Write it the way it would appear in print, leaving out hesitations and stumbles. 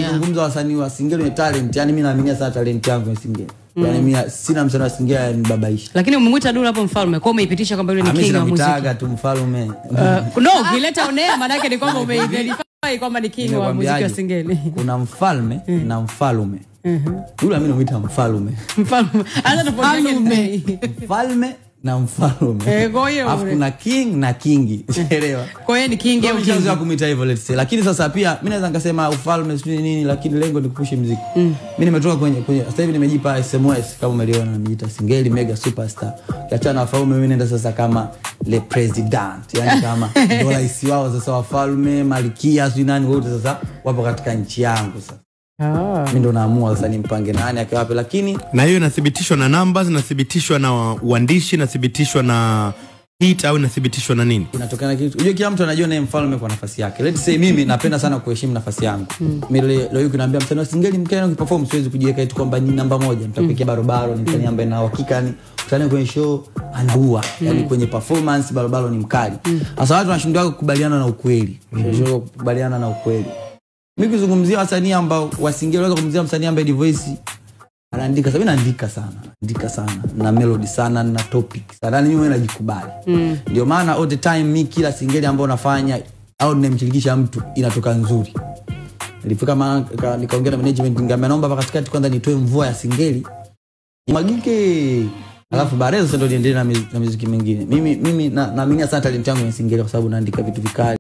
Kuzungumza wasanii wa Singeli ni talent, yani mimi naamini sana talent yangu ni Singeli. Yani mimi sina msanii wa Singeli ni babaisha. Lakini umemwita Dula hapo mfalme, kwa umeipitisha kwamba yule ni king wa muziki. Mimi tu mfalme. No, kileta onea maana yake ni kwamba umeiverify kwamba ni king wa muziki wa Singeli. Kuna mfalme na mfalme. Dula mimi namuita mfalme. Mfalme. Anza tofauti mfalme na mfalme. Kwa hiyo afu kuna king na kingi. Elewa. Kwa hiyo ni king au king. Unaweza kumuita hivyo let's say. Lakini sasa pia mimi naweza ngasema ufalme sio nini, lakini lengo ni kupush muziki. Mimi nimetoka kwenye sasa hivi nimejipa SMS kama umeliona, nimejiita Singeli mega superstar. Kiachana na wafalme mimi nenda sasa kama le president, yani kama ndio rais wao sasa, wafalme, malkia, sio nani wote sasa wapo katika nchi yangu sasa. Mimi ndo naamua sasa nimpange nani akawape, lakini na hiyo inathibitishwa na numbers, inathibitishwa na uandishi, inathibitishwa na hit au inathibitishwa na nini? Inatokana kitu. Unajua kila mtu anajua naye mfalme kwa nafasi yake. Let's say mimi napenda sana kuheshimu nafasi yangu. Mimi leo yuko naambia msanii wa Singeli mkenya ukiperform siwezi kujiweka eti kwamba ni namba 1, mtakuikia barobaro, ni msanii ambaye na uhakika ni msanii kwenye show anaua. Yani kwenye performance barobaro ni mkali. Sasa watu wanashindwa kukubaliana na ukweli. Wanashindwa kukubaliana na ukweli. Mimi kuzungumzia wasanii ambao wa Singeli, waweza kumzungumzia msanii ambaye Divoice anaandika, sababu naandika sana na melody sana na topic sana, mimi mwenyewe najikubali. Ndio maana all the time mimi kila Singeli ambao nafanya au nimemshirikisha mtu inatoka nzuri. Nilifika nikaongea na management, ningeambia naomba hapa katikati kwanza nitoe mvua ya Singeli imagike, alafu baadaye sasa ndio niendelee na muziki mwingine. Mimi naamini sana talent yangu ya Singeli kwa sababu naandika vitu vikali.